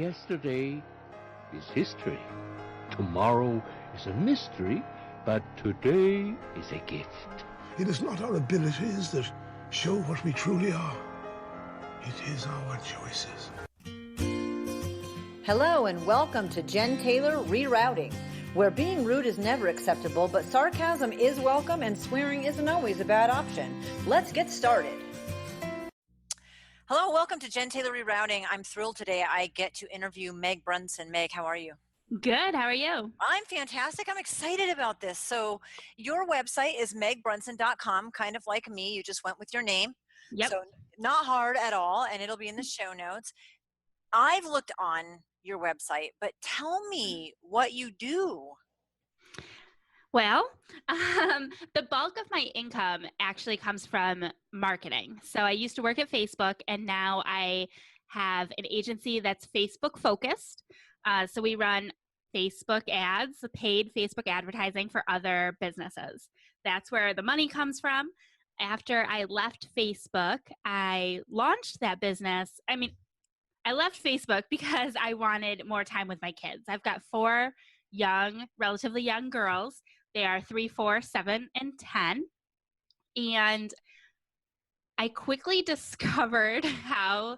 Yesterday is history. Tomorrow is a mystery, but today is a gift. It is not our abilities that show what we truly are. It is our choices. Hello and welcome to Jen Taylor Rerouting, where being rude is never acceptable, but sarcasm is welcome and swearing isn't always a bad option. Let's get started. Hello, welcome to Jen Taylor Rerouting. I'm thrilled today I get to interview Meg Brunson. Meg, how are you? Good. How are you? I'm fantastic. I'm excited about this. So your website is megbrunson.com, kind of like me. You just went with your name. Yep. So not hard at all, and it'll be in the show notes. I've looked on your website, but tell me what you do. Well, the bulk of my income actually comes from marketing. So I used to work at Facebook, and now I have an agency that's Facebook focused. So we run Facebook ads, paid Facebook advertising for other businesses. That's where the money comes from. After I left Facebook, I launched that business. I left Facebook because I wanted more time with my kids. I've got 4 relatively young girls. They are 3, 4, 7, and 10. And I quickly discovered how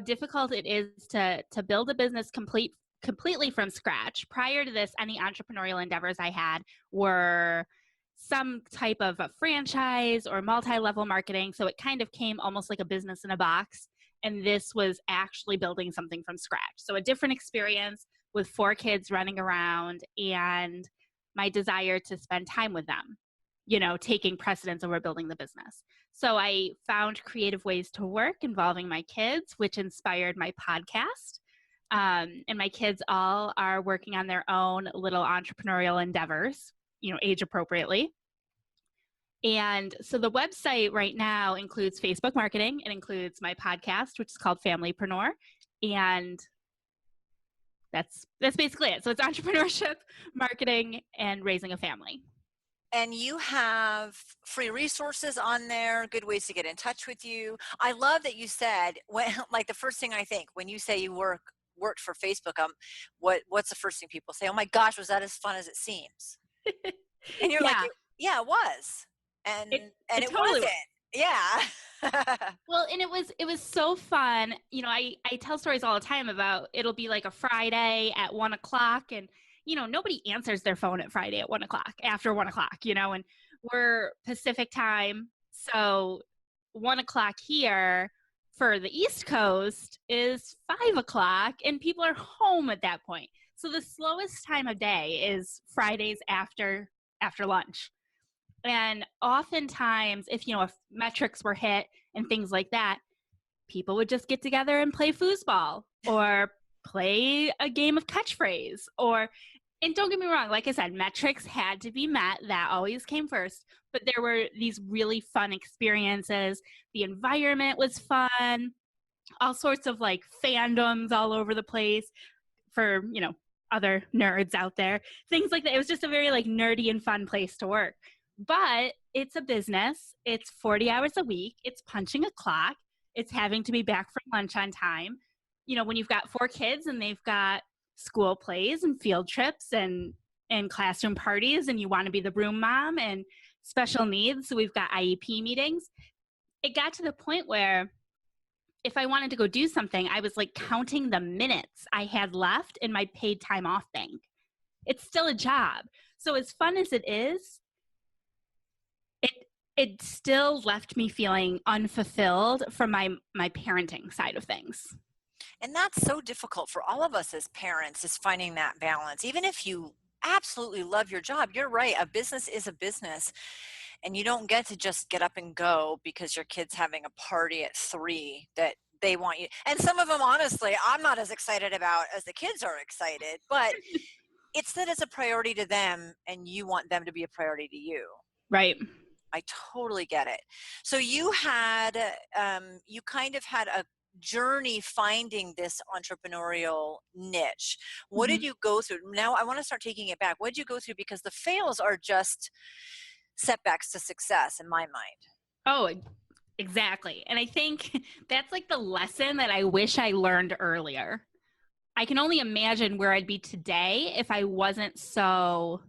difficult it is to build a business completely from scratch. Prior to this, any entrepreneurial endeavors I had were some type of a franchise or multi-level marketing. So it kind of came almost like a business in a box. And this was actually building something from scratch. So a different experience with 4 kids running around and my desire to spend time with them, taking precedence over building the business. So I found creative ways to work involving my kids, which inspired my podcast. And my kids all are working on their own little entrepreneurial endeavors, age appropriately. And so the website right now includes Facebook marketing. It includes my podcast, which is called Familypreneur. And that's basically it. So it's entrepreneurship, marketing, and raising a family. And you have free resources on there, good ways to get in touch with you. I love that you said, like the first thing I think when you say you worked for Facebook, what's the first thing people say? Oh my gosh, was that as fun as it seems? And you're like, yeah, it was. And it totally wasn't. Yeah. Well, and it was so fun. I tell stories all the time about it'll be like a Friday at 1:00 and, nobody answers their phone at Friday at 1:00, after 1:00, and we're Pacific time. So 1:00 here for the East Coast is 5:00 and people are home at that point. So the slowest time of day is Fridays after lunch. And oftentimes, if metrics were hit and things like that, people would just get together and play foosball or play a game of catchphrase. And don't get me wrong, like I said, metrics had to be met. That always came first. But there were these really fun experiences. The environment was fun. All sorts of like fandoms all over the place for, other nerds out there. Things like that. It was just a very like nerdy and fun place to work. But it's a business. It's 40 hours a week. It's punching a clock. It's having to be back from lunch on time. When you've got 4 kids and they've got school plays and field trips and classroom parties and you want to be the broom mom and special needs. So we've got IEP meetings. It got to the point where if I wanted to go do something, I was like counting the minutes I had left in my paid time off bank. It's still a job. So as fun as it is, it still left me feeling unfulfilled from my parenting side of things. And that's so difficult for all of us as parents, is finding that balance. Even if you absolutely love your job, you're right, a business is a business. And you don't get to just get up and go because your kid's having a party at 3 that they want you. And some of them, honestly, I'm not as excited about as the kids are excited. But it's that it's a priority to them and you want them to be a priority to you. Right. I totally get it. So you kind of had a journey finding this entrepreneurial niche. What did you go through? Now I want to start taking it back. What did you go through? Because the fails are just setbacks to success in my mind. Oh, exactly. And I think that's like the lesson that I wish I learned earlier. I can only imagine where I'd be today if I wasn't so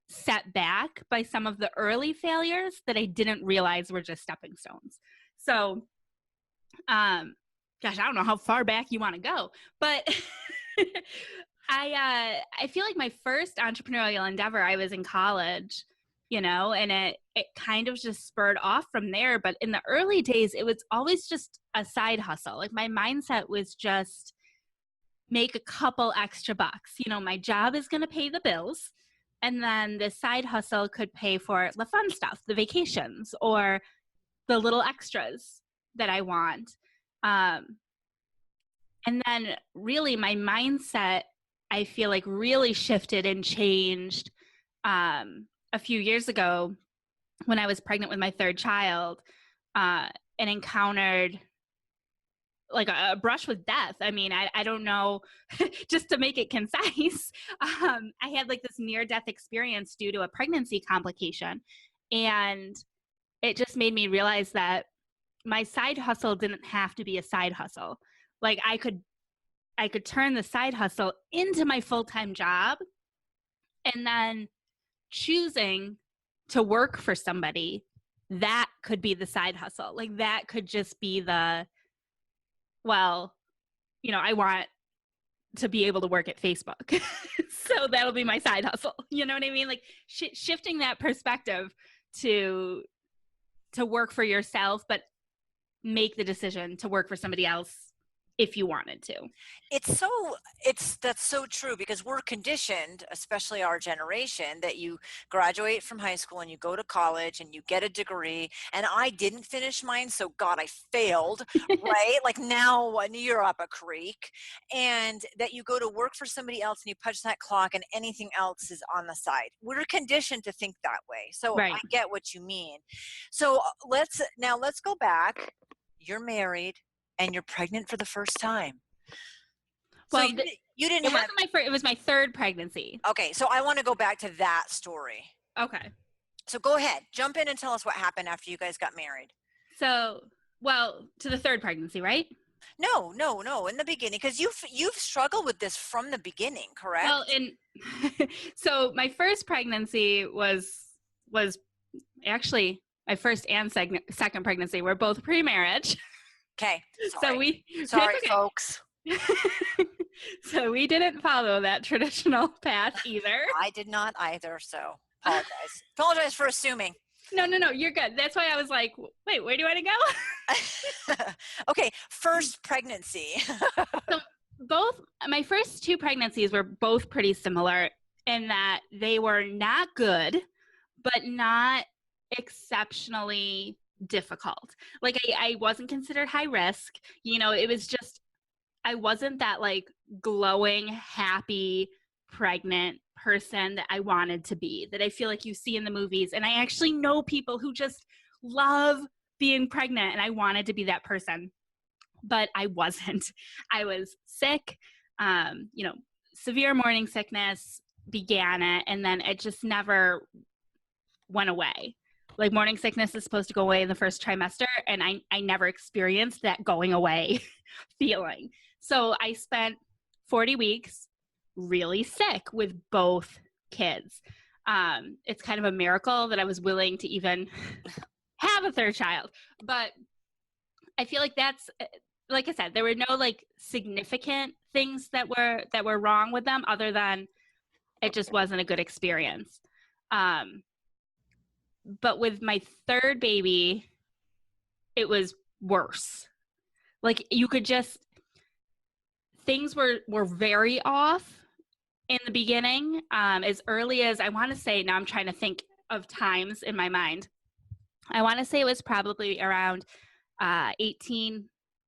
set back by some of the early failures that I didn't realize were just stepping stones. So, gosh, I don't know how far back you want to go, but I feel like my first entrepreneurial endeavor, I was in college, and it kind of just spurred off from there. But in the early days, it was always just a side hustle. Like my mindset was just make a couple extra bucks. My job is going to pay the bills. And then the side hustle could pay for the fun stuff, the vacations, or the little extras that I want. And then really my mindset, I feel like really shifted and changed a few years ago when I was pregnant with my third child and encountered like a brush with death. I mean, I don't know, just to make it concise, I had like this near-death experience due to a pregnancy complication. And it just made me realize that my side hustle didn't have to be a side hustle. Like I could turn the side hustle into my full-time job, and then choosing to work for somebody, that could be the side hustle. Like that could just be the, well, I want to be able to work at Facebook. So that'll be my side hustle. You know what I mean? Like shifting that perspective to work for yourself, but make the decision to work for somebody else if you wanted to. That's so true, because we're conditioned, especially our generation, that you graduate from high school and you go to college and you get a degree. And I didn't finish mine, so God, I failed, right? Like now you're up a creek, and that you go to work for somebody else and you punch that clock and anything else is on the side. We're conditioned to think that way. So right. I get what you mean. So let's go back. You're married and you're pregnant for the first time. Well, so you didn't it wasn't my first, it was my third pregnancy. Okay, so I want to go back to that story. Okay. So go ahead, jump in and tell us what happened after you guys got married. So, to the third pregnancy, right? No, in the beginning, because you've struggled with this from the beginning, correct? Well, so my first pregnancy was actually my first and second pregnancy were both pre-marriage. Okay. Sorry. Sorry, folks. So we didn't follow that traditional path either. I did not either, so apologize for assuming. No, you're good. That's why I was like, wait, where do I go? Okay, first pregnancy. So both my first two pregnancies were both pretty similar in that they were not good, but not exceptionally difficult. Like I wasn't considered high risk. It was just, I wasn't that like glowing, happy, pregnant person that I wanted to be, that I feel like you see in the movies. And I actually know people who just love being pregnant, and I wanted to be that person, but I wasn't. I was sick, severe morning sickness began it, and then it just never went away. Like morning sickness is supposed to go away in the first trimester, and I never experienced that going away feeling. So I spent 40 weeks really sick with both kids. It's kind of a miracle that I was willing to even have a third child. But I feel like that's, like I said, there were no like significant things that were wrong with them, other than it just wasn't a good experience. But with my third baby, it was worse. Like you could just, things were very off in the beginning. As early as, I want to say, now I'm trying to think of times in my mind. I want to say it was probably around 18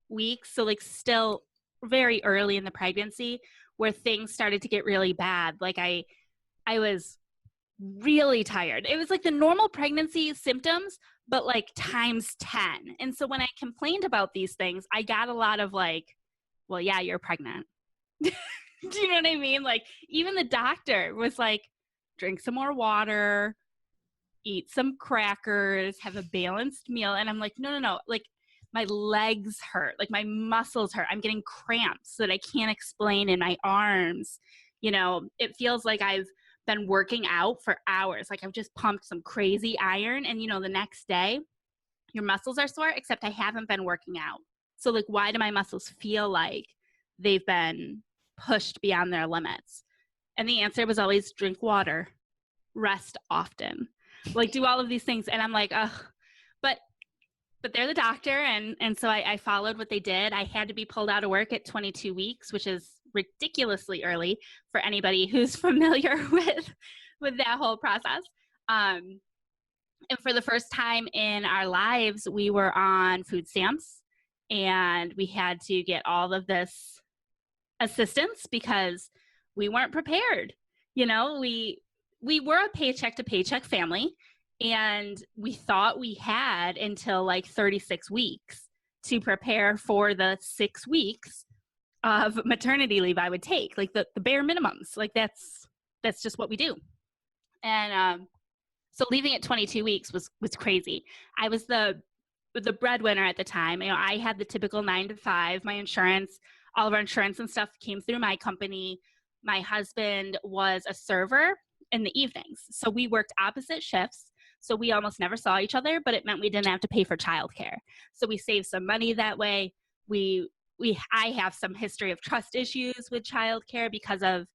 weeks. So like still very early in the pregnancy where things started to get really bad. Like I was really tired. It was like the normal pregnancy symptoms, but like times 10. And so when I complained about these things, I got a lot of like, well, yeah, you're pregnant. Do you know what I mean? Like even the doctor was like, drink some more water, eat some crackers, have a balanced meal. And I'm like, no. Like My legs hurt, like my muscles hurt. I'm getting cramps that I can't explain in my arms. You know, it feels like I've been working out for hours. Like I've just pumped some crazy iron and, you know, the next day your muscles are sore, except I haven't been working out. So like, why do my muscles feel like they've been pushed beyond their limits? And the answer was always drink water, rest often, like do all of these things. And I'm like, ugh, but they're the doctor. And so I followed what they did. I had to be pulled out of work at 22 weeks, which is ridiculously early for anybody who's familiar with that whole process. And for the first time in our lives, we were on food stamps and we had to get all of this assistance because we weren't prepared. You know, we were a paycheck to paycheck family. And we thought we had until like 36 weeks to prepare for the 6 weeks of maternity leave I would take, like the bare minimums. Like that's just what we do. And so leaving at 22 weeks was crazy. I was the breadwinner at the time. You know, I had the typical 9 to 5. My insurance, all of our insurance and stuff came through my company. My husband was a server in the evenings. So we worked opposite shifts. So we almost never saw each other, but it meant we didn't have to pay for childcare. So we saved some money that way. I have some history of trust issues with childcare because of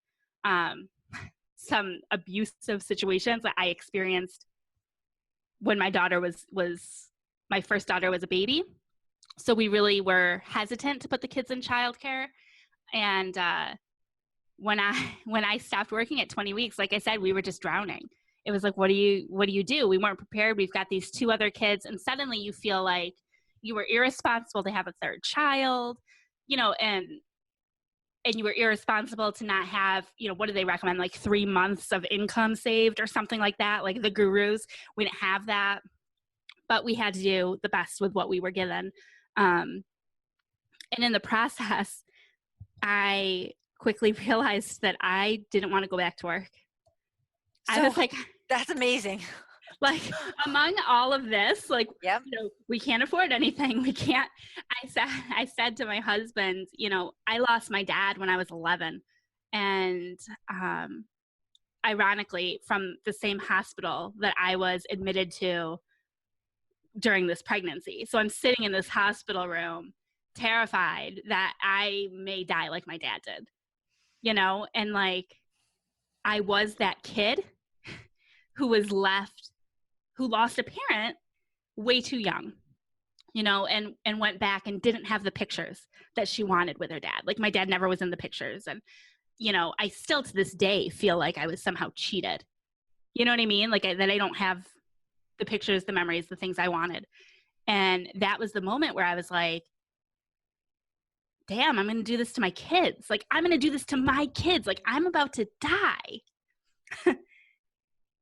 some abusive situations that I experienced when my daughter was my first daughter was a baby. So we really were hesitant to put the kids in childcare. And when I stopped working at 20 weeks, like I said, we were just drowning. It was like, what do you do? We weren't prepared. We've got these 2 other kids. And suddenly you feel like you were irresponsible to have a 3rd child, you know, and you were irresponsible to not have, you know, what do they recommend? Like 3 months of income saved or something like that. Like the gurus, we didn't have that, but we had to do the best with what we were given. And in the process, I quickly realized that I didn't want to go back to work. I was like, that's amazing. Like among all of this, like, yep. You know, we can't afford anything. We can't, I said to my husband, you know, I lost my dad when I was 11 and, ironically from the same hospital that I was admitted to during this pregnancy. So I'm sitting in this hospital room, terrified that I may die like my dad did, you know, and like, I was that kid who lost a parent way too young, you know, and went back and didn't have the pictures that she wanted with her dad. Like my dad never was in the pictures. And, you know, I still to this day feel like I was somehow cheated. You know what I mean? Like that I don't have the pictures, the memories, the things I wanted. And that was the moment where I was like, damn, I'm going to do this to my kids. Like I'm going to do this to my kids. Like I'm about to die.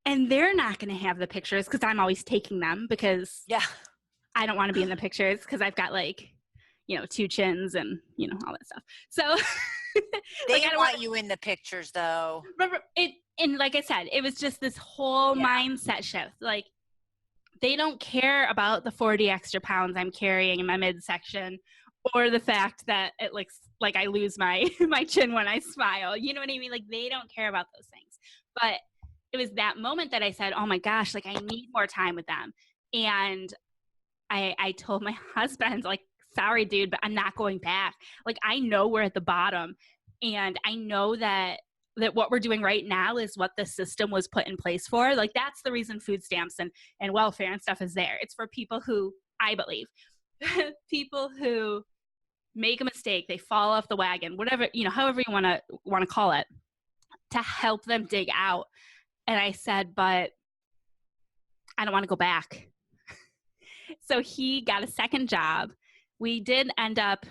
And they're not going to have the pictures because I'm always taking them because I don't want to be in the pictures because I've got like, you know, 2 chins and, you know, all that stuff. So they like, want you in the pictures though. And like I said, it was just this whole mindset shift. Like they don't care about the 40 extra pounds I'm carrying in my midsection or the fact that it looks like I lose my chin when I smile. You know what I mean? Like they don't care about those things. But it was that moment that I said, oh my gosh, like I need more time with them. And I told my husband, like, sorry, dude, but I'm not going back. Like, I know we're at the bottom. And I know that what we're doing right now is what the system was put in place for. Like, that's the reason food stamps and welfare and stuff is there. It's for people who, I believe, people who make a mistake, they fall off the wagon, whatever, you know, however you want to call it, to help them dig out. And I said, but I don't want to go back. So he got a second job. We did end up,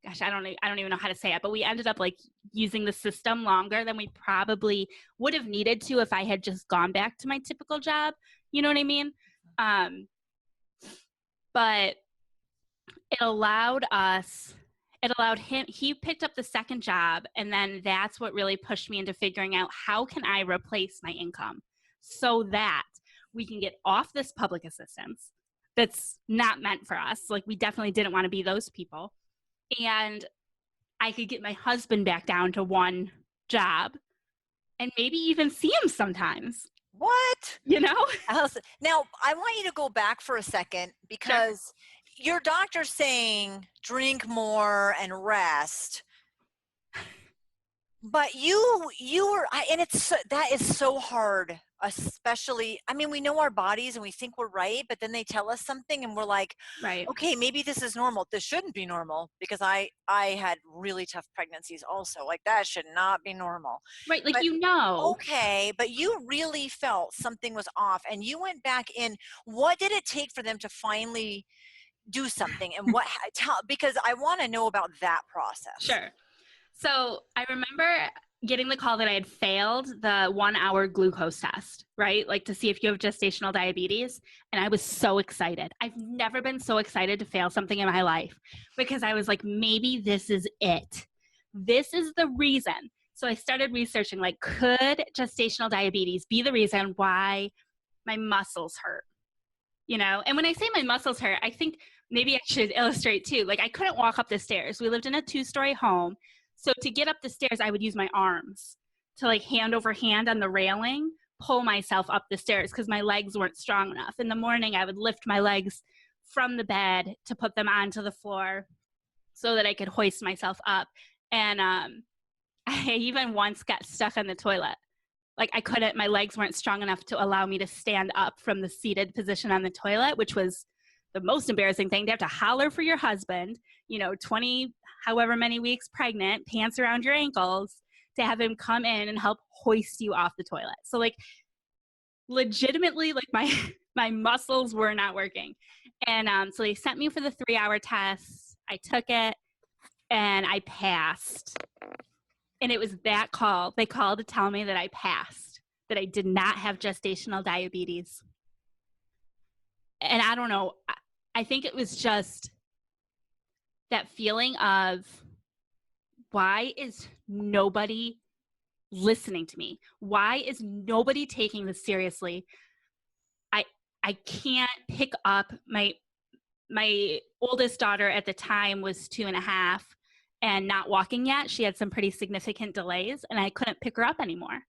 gosh, I don't even know how to say it, but we ended up like using the system longer than we probably would have needed to if I had just gone back to my typical job. You know what I mean? But it allowed him, he picked up the second job, and then that's what really pushed me into figuring out how can I replace my income so that we can get off this public assistance that's not meant for us. Like, we definitely didn't want to be those people. And I could get my husband back down to one job and maybe even see him sometimes, What? you know? Now, I want you to go back for a second, because your doctor's saying drink more and rest. But and that is so hard, especially, I mean, we know our bodies and we think we're right, but then they tell us something and we're like, Right. okay, maybe this is normal. This shouldn't be normal, because I had really tough pregnancies also. Like, that should not be normal. Right. Like, But okay, but you really felt something was off and you went back in. What did it take for them to finally do something? And because I want to know about that process. Sure. So I remember getting the call that I had failed the 1 hour glucose test, right? Like, to see if you have gestational diabetes. And I was so excited. I've never been so excited to fail something in my life, because I was like, maybe this is it. This is the reason. So I started researching, like, could gestational diabetes be the reason why my muscles hurt? You know, and when I say my muscles hurt, I think maybe I should illustrate too. Like, I couldn't walk up the stairs. We lived in a 2-story home. So to get up the stairs, I would use my arms to, like, hand over hand on the railing, pull myself up the stairs, because my legs weren't strong enough. In the morning, I would lift my legs from the bed to put them onto the floor so that I could hoist myself up. And I even once got stuck on the toilet. Like, I couldn't, my legs weren't strong enough to allow me to stand up from the seated position on the toilet, which was the most embarrassing thing, to have to holler for your husband, 20 however many weeks pregnant, pants around your ankles, to have him come in and help hoist you off the toilet. So, like, legitimately, like, my muscles were not working. And so they sent me for the 3-hour test. I took it and I passed. And it was that call. They called to tell me that I passed, that I did not have gestational diabetes. And I don't know, I think it was just that feeling of, why is nobody listening to me? Why is nobody taking this seriously? I can't pick up my oldest daughter at the time was 2.5 and not walking yet. She had some pretty significant delays, and I couldn't pick her up anymore.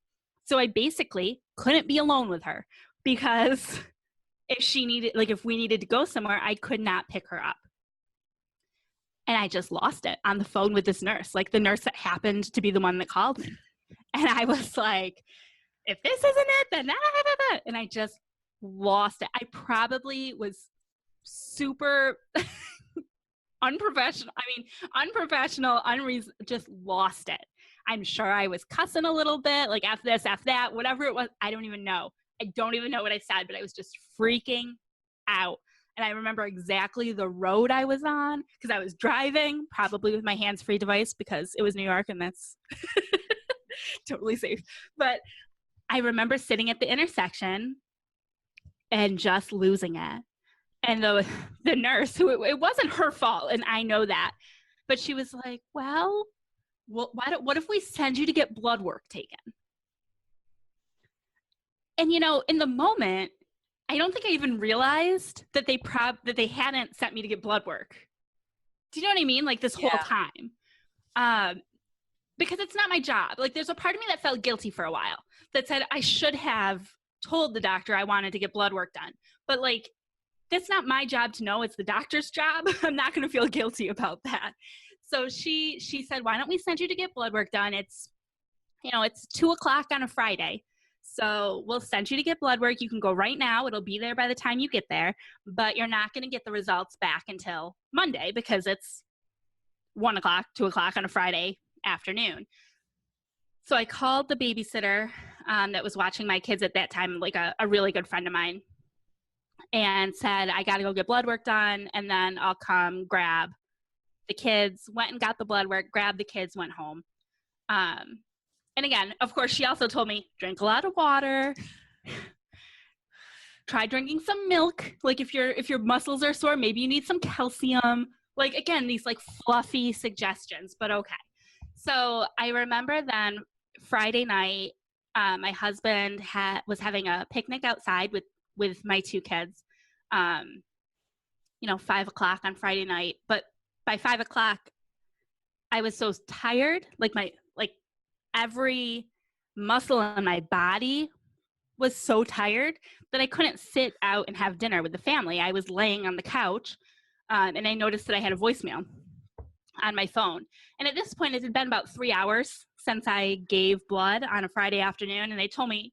So I basically couldn't be alone with her, because if we needed to go somewhere, I could not pick her up. And I just lost it on the phone with this nurse, like the nurse that happened to be the one that called me. And I was like, if this isn't it, then da, da, da, da. And I just lost it. I probably was super unprofessional. Just lost it. I'm sure I was cussing a little bit, like, F this, F that, whatever it was. I don't even know. I don't even know what I said, but I was just freaking out. And I remember exactly the road I was on, because I was driving, probably with my hands-free device, because it was New York and that's totally safe. But I remember sitting at the intersection and just losing it. And the nurse, who it wasn't her fault, and I know that, but she was like, well, what if we send you to get blood work taken? And, in the moment, I don't think I even realized that they hadn't sent me to get blood work. Do you know what I mean? Like, this whole time. Because it's not my job. Like, there's a part of me that felt guilty for a while, that said I should have told the doctor I wanted to get blood work done. But, like, that's not my job to know. It's the doctor's job. I'm not going to feel guilty about that. So she said, why don't we send you to get blood work done? It's 2:00 on a Friday. So we'll send you to get blood work. You can go right now. It'll be there by the time you get there, but you're not going to get the results back until Monday, because it's 1:00, 2:00 on a Friday afternoon. So I called the babysitter that was watching my kids at that time, like a really good friend of mine, and said, I got to go get blood work done, and then I'll come grab the kids. Went and got the blood work, grabbed the kids, went home. And again, of course, she also told me, drink a lot of water, try drinking some milk. Like, if your muscles are sore, maybe you need some calcium. Like, again, these like fluffy suggestions, but okay. So I remember then Friday night, my husband was having a picnic outside with my 2 kids. 5 o'clock on Friday night. But by 5 o'clock, I was so tired, like every muscle in my body was so tired that I couldn't sit out and have dinner with the family. I was laying on the couch, and I noticed that I had a voicemail on my phone. And at this point, it had been about 3 hours since I gave blood on a Friday afternoon, and they told me,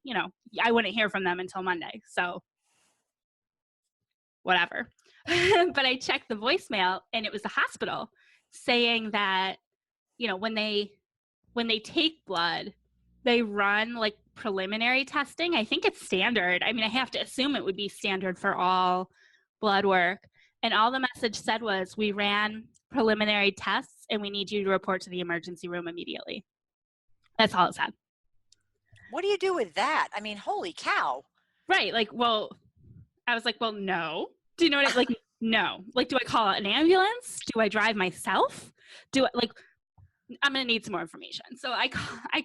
I wouldn't hear from them until Monday. So whatever. But I checked the voicemail, and it was the hospital saying that, when they take blood, they run like preliminary testing. I think it's standard. I mean, I have to assume it would be standard for all blood work. And all the message said was, we ran preliminary tests and we need you to report to the emergency room immediately. That's all it said. What do you do with that? I mean, holy cow. Right. Like, well, I was like, well, no. Do you know what like, no. Like, do I call an ambulance? Do I drive myself? I'm going to need some more information. So I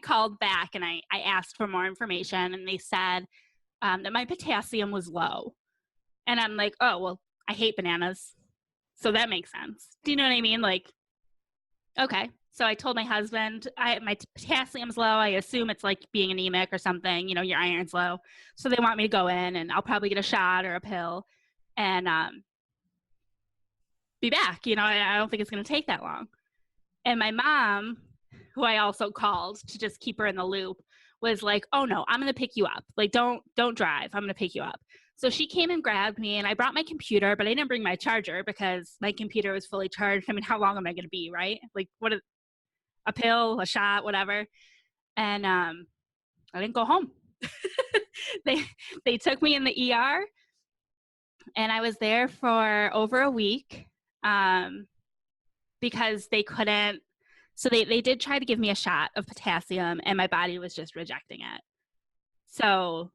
called back and I asked for more information, and they said that my potassium was low. And I'm like, oh, well, I hate bananas. So that makes sense. Do you know what I mean? Like, okay. So I told my husband, my potassium's low. I assume it's like being anemic or something, your iron's low. So they want me to go in, and I'll probably get a shot or a pill and be back. I don't think it's going to take that long. And my mom, who I also called to just keep her in the loop, was like, oh no, I'm going to pick you up. Like, don't drive. I'm going to pick you up. So she came and grabbed me, and I brought my computer, but I didn't bring my charger because my computer was fully charged. I mean, how long am I going to be, right? Like, a pill, a shot, whatever. And I didn't go home. They took me in the ER, and I was there for over a week. Because they couldn't, so they did try to give me a shot of potassium, and my body was just rejecting it. So,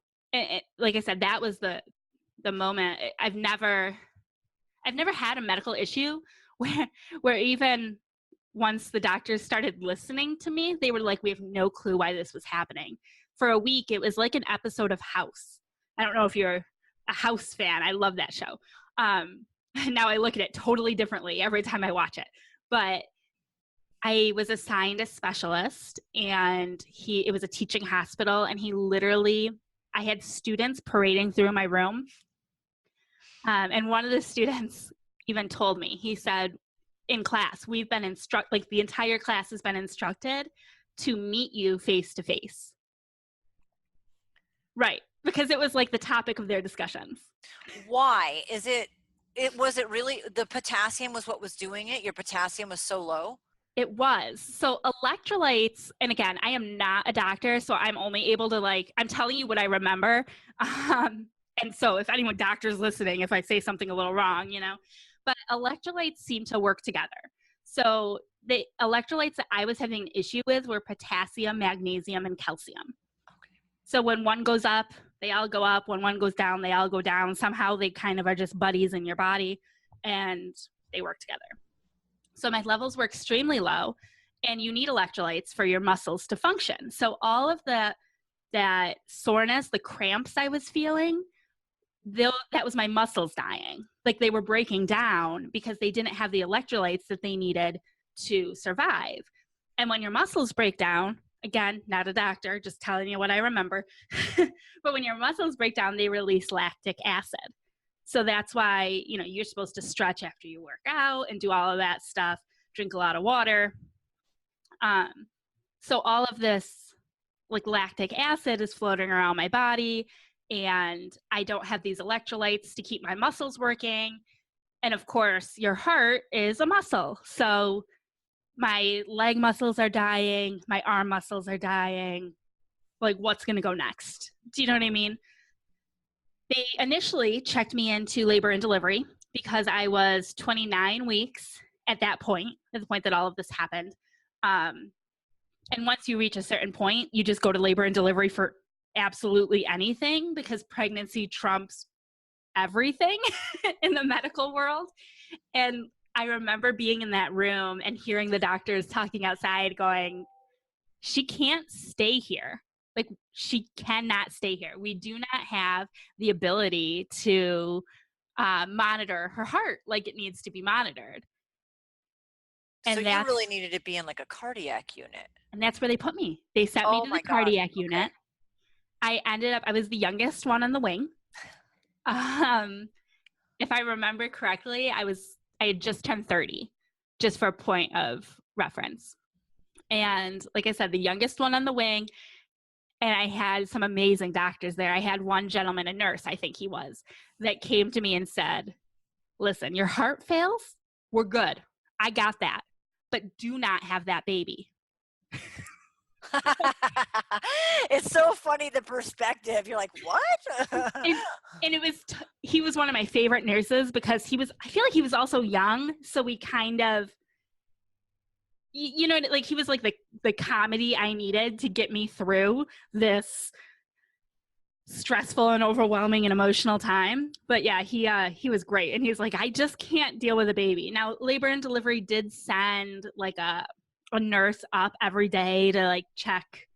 like I said, that was the moment. I've never had a medical issue where even once the doctors started listening to me, they were like, we have no clue why this was happening. For a week, it was like an episode of House. I don't know if you're a House fan. I love that show. Now I look at it totally differently every time I watch it. But I was assigned a specialist, and it was a teaching hospital, and I had students parading through my room. And one of the students even told me, he said, in class, we've been the entire class has been instructed to meet you face to face. Right. Because it was like the topic of their discussions. Why? Was it really the potassium was what was doing it? Your potassium was so low? It was. So electrolytes, and again, I am not a doctor, so I'm only able to I'm telling you what I remember. And so if anyone doctor's listening, if I say something a little wrong, but electrolytes seem to work together. So the electrolytes that I was having an issue with were potassium, magnesium, and calcium. Okay. So when one goes up, they all go up. When one goes down, they all go down. Somehow they kind of are just buddies in your body, and they work together. So my levels were extremely low, and you need electrolytes for your muscles to function. So all of that soreness, the cramps I was feeling, that was my muscles dying. Like they were breaking down because they didn't have the electrolytes that they needed to survive. And when your muscles break down, again, not a doctor, just telling you what I remember. But when your muscles break down, they release lactic acid. So that's why, you're supposed to stretch after you work out and do all of that stuff, drink a lot of water. So all of this lactic acid is floating around my body, and I don't have these electrolytes to keep my muscles working. And of course, your heart is a muscle. So my leg muscles are dying, my arm muscles are dying. What's going to go next? Do you know what I mean? They initially checked me into labor and delivery because I was 29 weeks at the point that all of this happened. And once you reach a certain point, you just go to labor and delivery for absolutely anything because pregnancy trumps everything in the medical world. And I remember being in that room and hearing the doctors talking outside going, she can't stay here. She cannot stay here. We do not have the ability to monitor her heart like it needs to be monitored. So you really needed to be in like a cardiac unit. And that's where they put me. They sent me to the cardiac unit. I was the youngest one on the wing. If I remember correctly, I had just turned 30, just for a point of reference. And like I said, the youngest one on the wing, and I had some amazing doctors there. I had one gentleman, a nurse, I think he was, that came to me and said, listen, your heart fails, we're good. I got that. But do not have that baby. It's so funny, the perspective. You're like, what? and he was one of my favorite nurses because I feel like he was also young. So we kind of, like he was like the comedy I needed to get me through this stressful and overwhelming and emotional time. But yeah, he was great. And he's like, I just can't deal with a baby. Now, labor and delivery did send like a nurse up every day to like check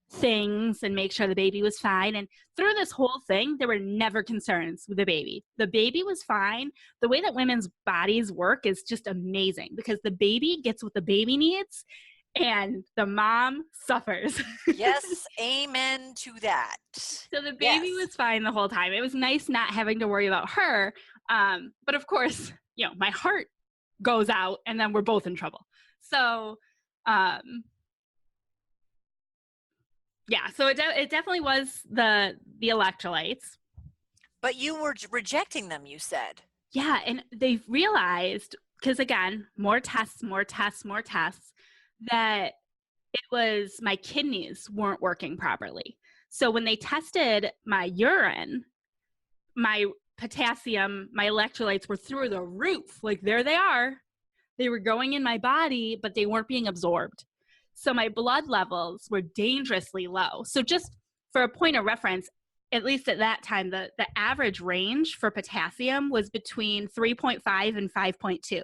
things and make sure the baby was fine. And through this whole thing, there were never concerns with the baby. The baby was fine. The way that women's bodies work is just amazing because the baby gets what the baby needs and the mom suffers. Yes, amen to that. So the baby was fine the whole time. It was nice not having to worry about her. But of course, my heart goes out and then we're both in trouble. So, so it definitely was the electrolytes. But you were rejecting them, you said. Yeah, and they've realized, because again, more tests, that it was my kidneys weren't working properly. So when they tested my urine, my potassium, my electrolytes were through the roof. Like, there they are. They were going in my body, but they weren't being absorbed. So my blood levels were dangerously low. So just for a point of reference, at least at that time, the average range for potassium was between 3.5 and 5.2.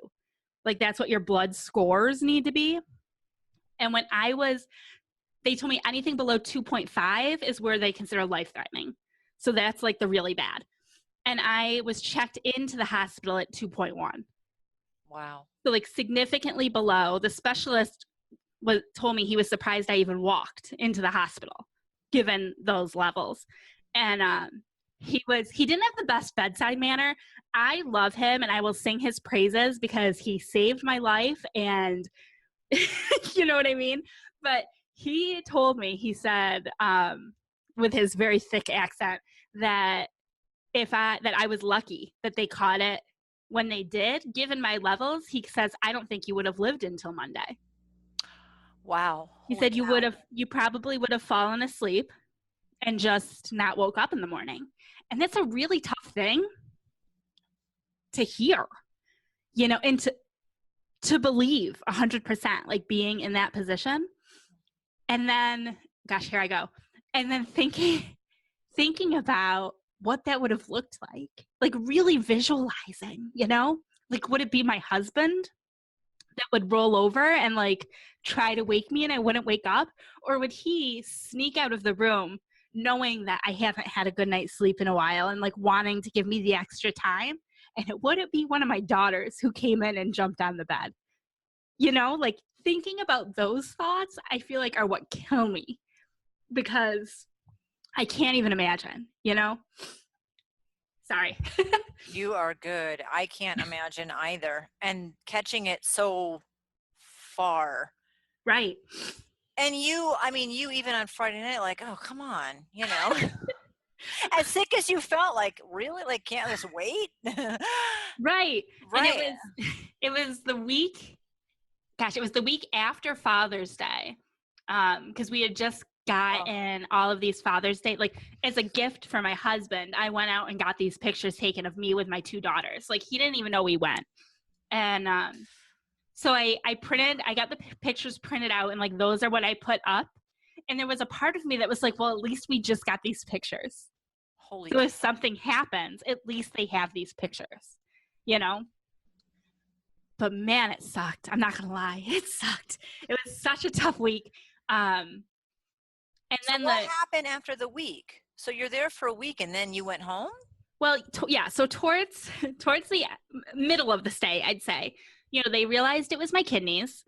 Like, that's what your blood scores need to be. And when they told me anything below 2.5 is where they consider life-threatening. So that's like the really bad. And I was checked into the hospital at 2.1. Wow. So like significantly below. The specialist told me he was surprised I even walked into the hospital, given those levels. And he didn't have the best bedside manner. I love him and I will sing his praises because he saved my life and you know what I mean? But he told me, he said, with his very thick accent, that I was lucky that they caught it when they did. Given my levels, he says, I don't think you would have lived until Monday. Wow. He said you probably would have fallen asleep and just not woke up in the morning. And that's a really tough thing to hear, and to believe 100%, like being in that position. And then, gosh, here I go. And then thinking about what that would have looked like really visualizing, like, would it be my husband that would roll over and like try to wake me and I wouldn't wake up? Or would he sneak out of the room knowing that I haven't had a good night's sleep in a while and like wanting to give me the extra time? And would it be one of my daughters who came in and jumped on the bed? Like thinking about those thoughts, I feel like are what kill me because I can't even imagine, Sorry. You are good. I can't imagine either. And catching it so far. Right. And you even on Friday night, like, oh, come on, as sick as you felt, like, really? Like, can't this wait? Right. Right. And it was the week after Father's Day. Because we had just gotten all of these Father's Day, like as a gift for my husband, I went out and got these pictures taken of me with my two daughters. Like, he didn't even know we went. And so I got the pictures printed out and like those are what I put up. And there was a part of me that was like, well, at least we just got these pictures. Holy so if something happens, at least they have these pictures, But man, it sucked. I'm not gonna lie, it sucked. It was such a tough week. And then what happened after the week? So you're there for a week and then you went home? Well, yeah. So towards the middle of the stay, I'd say, they realized it was my kidneys.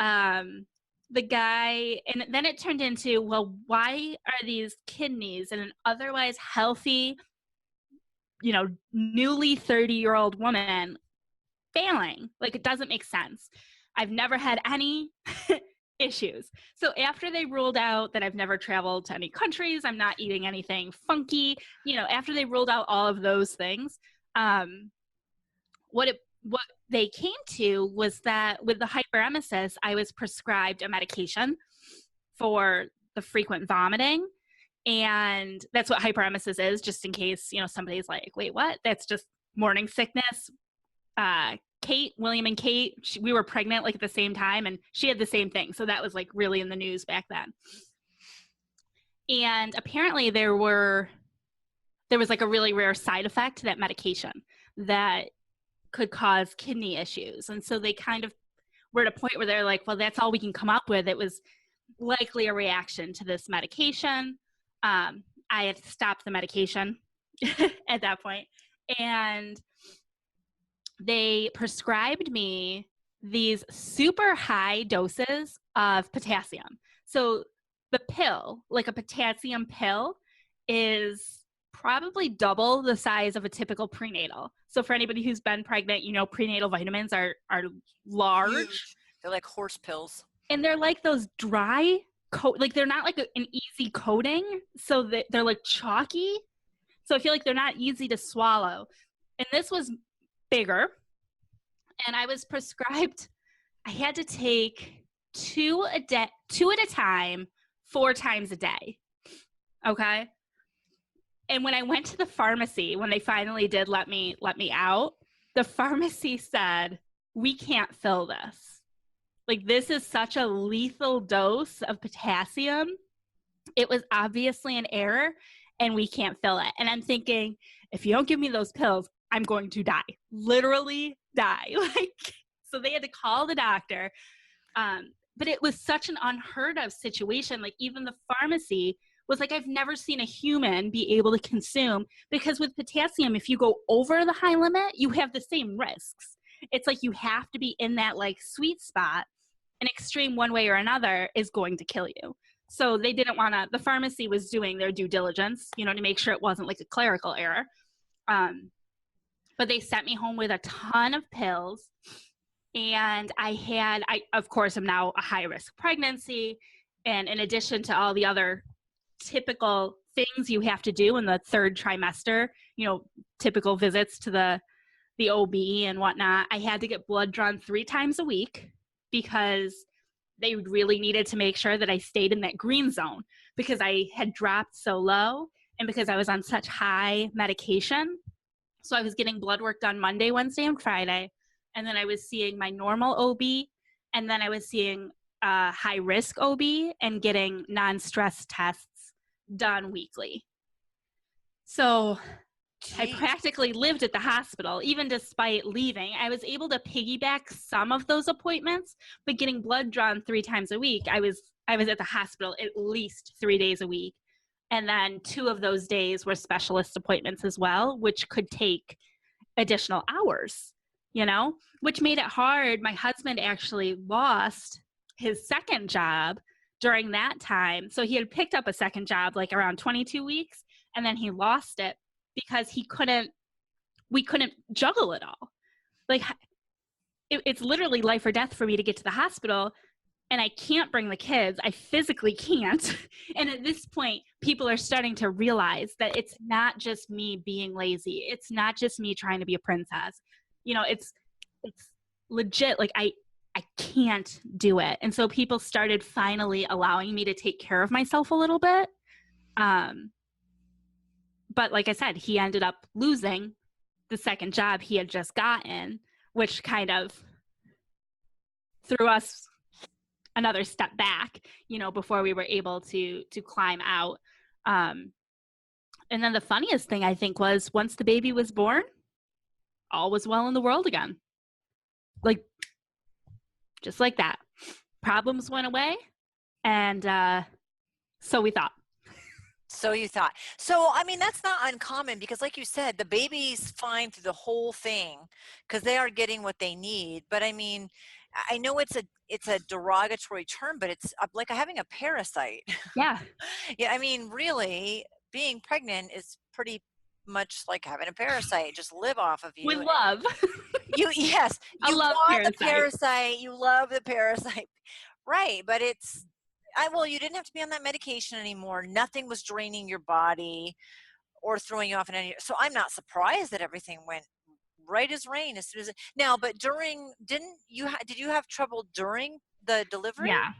The guy, and then it turned into, well, why are these kidneys in an otherwise healthy, newly 30-year-old woman failing? Like, it doesn't make sense. I've never had any issues. So after they ruled out that I've never traveled to any countries, I'm not eating anything funky, after they ruled out all of those things, what they came to was that with the hyperemesis, I was prescribed a medication for the frequent vomiting. And that's what hyperemesis is, just in case, somebody's like, wait, what? That's just morning sickness. William and Kate, we were pregnant like at the same time, and she had the same thing. So that was like really in the news back then. And apparently there was like a really rare side effect to that medication that could cause kidney issues. And so they kind of were at a point where they're like, well, that's all we can come up with. It was likely a reaction to this medication. I had to stop the medication at that point. And they prescribed me these super high doses of potassium. So the pill, like a potassium pill, is probably double the size of a typical prenatal. So for anybody who's been pregnant, prenatal vitamins are large. Huge. They're like horse pills. And they're like those dry like they're not like an easy coating. So they're like chalky. So I feel like they're not easy to swallow. And this was bigger. And I was prescribed, I had to take two at a time, 4 times a day. Okay. And when I went to the pharmacy, when they finally did let me out, the pharmacy said, we can't fill this. Like, this is such a lethal dose of potassium. It was obviously an error and we can't fill it. And I'm thinking, if you don't give me those pills, I'm going to die, literally die. So they had to call the doctor. But it was such an unheard of situation. Like, even the pharmacy was like, I've never seen a human be able to consume, because with potassium, if you go over the high limit, you have the same risks. It's like you have to be in that like sweet spot. An extreme one way or another is going to kill you. So they didn't want to, the pharmacy was doing their due diligence, to make sure it wasn't like a clerical error. But they sent me home with a ton of pills. And I of course, am now a high risk pregnancy. And in addition to all the other typical things you have to do in the 3rd trimester, typical visits to the OB and whatnot, I had to get blood drawn 3 times a week, because they really needed to make sure that I stayed in that green zone, because I had dropped so low and because I was on such high medication. So I was getting blood work done Monday, Wednesday, and Friday. And then I was seeing my normal OB. And then I was seeing high risk OB and getting non-stress tests done weekly. So I practically lived at the hospital. Even despite leaving, I was able to piggyback some of those appointments, but getting blood drawn 3 times a week, I was at the hospital at least 3 days a week. And then 2 of those days were specialist appointments as well, which could take additional hours, which made it hard. My husband actually lost his 2nd job during that time. So he had picked up a 2nd job like around 22 weeks, and then he lost it because we couldn't juggle it all. Like, it's literally life or death for me to get to the hospital, and I can't bring the kids. I physically can't. And at this point, people are starting to realize that it's not just me being lazy. It's not just me trying to be a princess. It's legit. Like, I can't do it. And so people started finally allowing me to take care of myself a little bit. But like I said, he ended up losing the 2nd job he had just gotten, which kind of threw us another step back, before we were able to climb out. And then the funniest thing, I think, was once the baby was born, all was well in the world again. Like, just like that. Problems went away. And so we thought. So you thought. So, I mean, that's not uncommon because like you said, the baby's fine through the whole thing because they are getting what they need. But I mean, I know it's a derogatory term, but it's like having a parasite. Yeah. Yeah, I mean, really, being pregnant is pretty much like having a parasite, just live off of With you. love. You yes, I you love want the Parasite. parasite, you love the parasite. Right, but well, you didn't have to be on that medication anymore. Nothing was draining your body or throwing you off in any. So I'm not surprised that everything went right as rain as soon as now. But did you have trouble during the delivery? Yeah.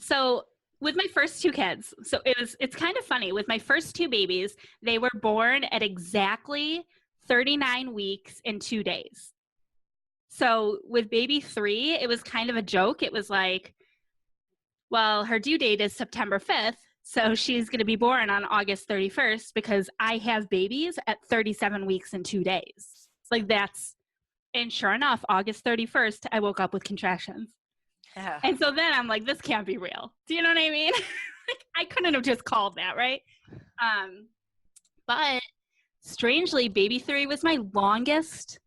So with my first two kids, so it's kind of funny. With my first two babies, they were born at exactly 39 weeks and 2 days. So with baby 3, it was kind of a joke. It was like, well, her due date is September 5th, so she's going to be born on August 31st because I have babies at 37 weeks and 2 days. It's like and sure enough, August 31st, I woke up with contractions. Yeah. And so then I'm like, this can't be real. Do you know what I mean? I couldn't have just called that, right? But strangely, baby 3 was my longest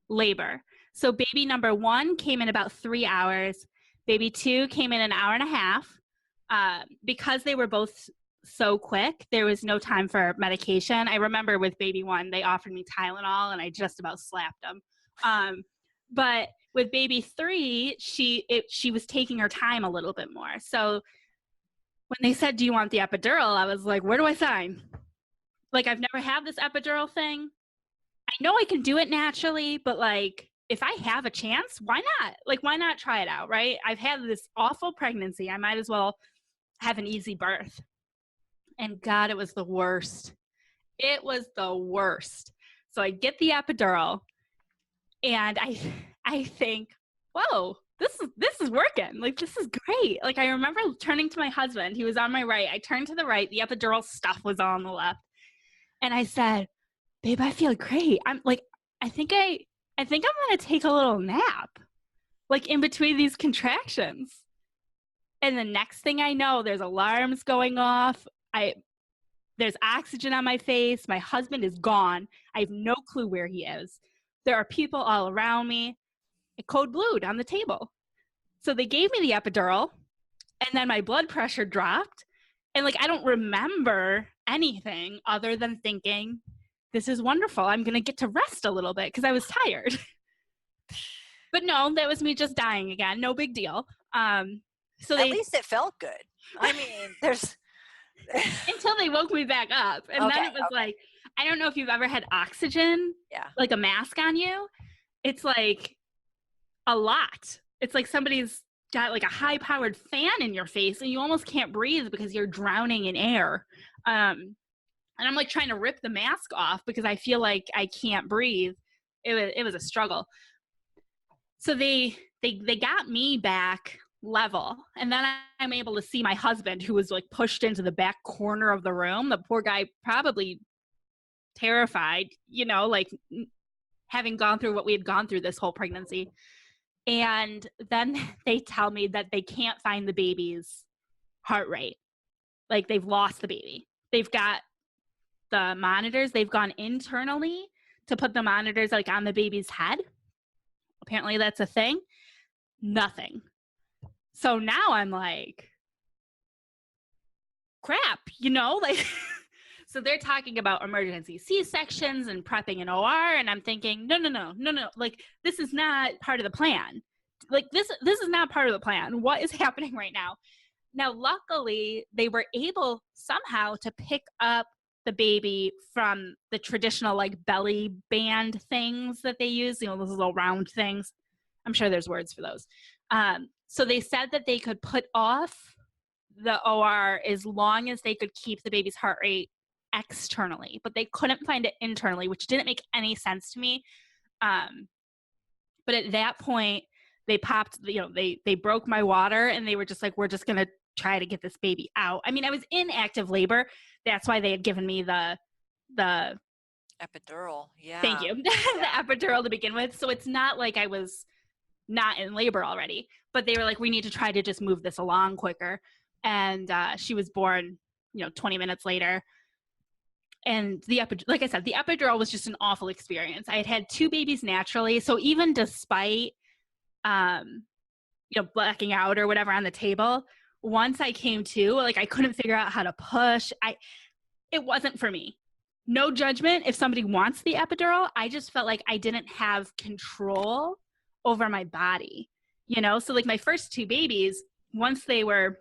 labor. So baby number 1 came in about 3 hours. Baby 2 came in an hour and a half. Because they were both so quick, there was no time for medication. I remember with baby 1, they offered me Tylenol, and I just about slapped them. But with baby 3, she was taking her time a little bit more. So when they said, "Do you want the epidural?" I was like, "Where do I sign?" Like, I've never had this epidural thing. I know I can do it naturally, but like, if I have a chance, why not? Like, why not try it out, right? I've had this awful pregnancy. I might as well have an easy birth. And God, it was the worst. It was the worst. So I get the epidural, and I think, whoa, this is working. Like, this is great. Like, I remember turning to my husband. He was on my right. I turned to the right. The epidural stuff was on the left. And I said, "Babe, I feel great. I'm like, I think I'm going to take a little nap, like in between these contractions." And the next thing I know, there's alarms going off. There's oxygen on my face. My husband is gone. I have no clue where he is. There are people all around me. I code blued on the table. So they gave me the epidural, and then my blood pressure dropped. And like, I don't remember anything other than thinking, this is wonderful. I'm going to get to rest a little bit because I was tired. But no, that was me just dying again. No big deal. So At least it felt good. I mean, there's until they woke me back up. And then it was like, I don't know if you've ever had oxygen, like a mask on you. It's like a lot. It's like somebody's got like a high-powered fan in your face, and you almost can't breathe because you're drowning in air. And I'm like trying to rip the mask off because I feel like I can't breathe. It was a struggle. So they got me back level, and then I'm able to see my husband, who was like pushed into the back corner of the room. The poor guy, probably terrified, like having gone through what we had gone through this whole pregnancy. And then they tell me that they can't find the baby's heart rate. Like, they've lost the baby. They've got the monitors. They've gone internally to put the monitors like on the baby's head. Apparently that's a thing. Nothing. So now I'm like, crap, like, so they're talking about emergency C-sections and prepping an OR. And I'm thinking, no. Like, this is not part of the plan. Like, this is not part of the plan. What is happening right now? Now, luckily, they were able somehow to pick up the baby from the traditional like belly band things that they use, those little round things. I'm sure there's words for those. So they said that they could put off the OR as long as they could keep the baby's heart rate externally, but they couldn't find it internally, which didn't make any sense to me. But at that point, they popped, they broke my water, and they were just like, we're just going to try to get this baby out. I mean, I was in active labor. That's why they had given me the epidural. Yeah. Thank you. The epidural to begin with. So it's not like I was not in labor already, but they were like, we need to try to just move this along quicker. And she was born, 20 minutes later. And like I said, the epidural was just an awful experience. I had had 2 babies naturally. So even despite, blacking out or whatever on the table, once I came to, like, I couldn't figure out how to push. It wasn't for me. No judgment if somebody wants the epidural. I just felt like I didn't have control over my body, So like my first 2 babies, once they were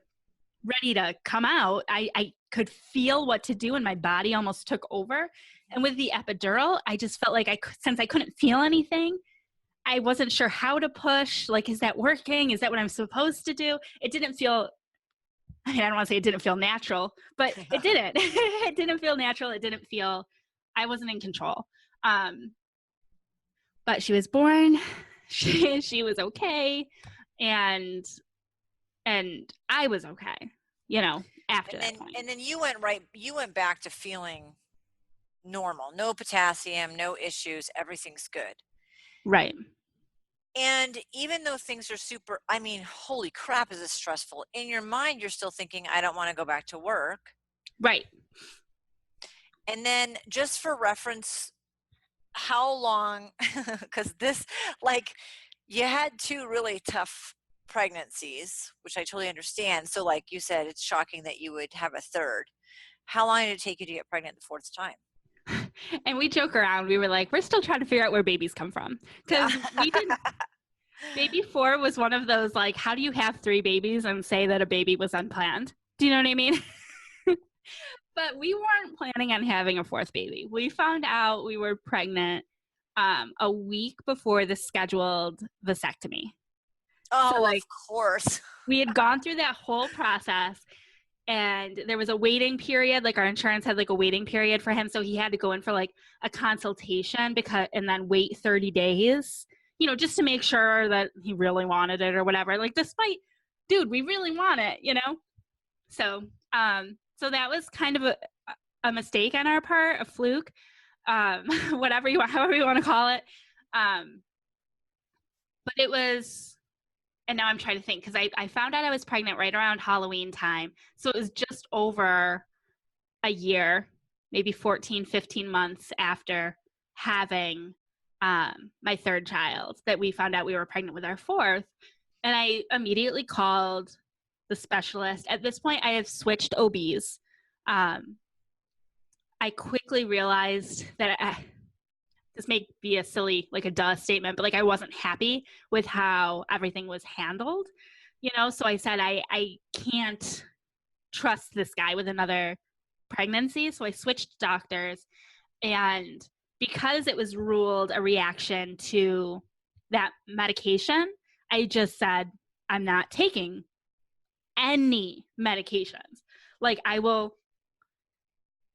ready to come out, I could feel what to do and my body almost took over. And with the epidural, I just felt like since I couldn't feel anything, I wasn't sure how to push. Like, is that working? Is that what I'm supposed to do? It didn't feel, I don't want to say it didn't feel natural, but it didn't. It didn't feel natural. It didn't feel, I wasn't in control. But she was born. She was okay. And I was okay, after that point. And then you went back to feeling normal. No potassium, no issues. Everything's good. Right. And even though things are holy crap, is this stressful? In your mind, you're still thinking, I don't want to go back to work. Right. And then just for reference, how long, because you had 2 really tough pregnancies, which I totally understand. So like you said, it's shocking that you would have a 3rd. How long did it take you to get pregnant the 4th time? And we joke around. We were like, we're still trying to figure out where babies come from. Because we didn't. Baby 4 was one of those, like, how do you have 3 babies and say that a baby was unplanned? Do you know what I mean? But we weren't planning on having a 4th baby. We found out we were pregnant a week before the scheduled vasectomy. Oh, so, of course. We had gone through that whole process. And there was a waiting period, like our insurance had like a waiting period for him. So he had to go in for like a consultation and then wait 30 days, just to make sure that he really wanted it or whatever. Like, despite, dude, we really want it, So, so that was kind of a mistake on our part, a fluke, however you want to call it. But it was, and now I'm trying to think, because I found out I was pregnant right around Halloween time. So it was just over a year, maybe 14, 15 months after having my 3rd child that we found out we were pregnant with our 4th. And I immediately called the specialist. At this point, I have switched OBs. I quickly realized that this may be a silly, like a duh statement, but like I wasn't happy with how everything was handled, So I said, I can't trust this guy with another pregnancy. So I switched doctors. And because it was ruled a reaction to that medication, I just said, I'm not taking any medications. Like, I will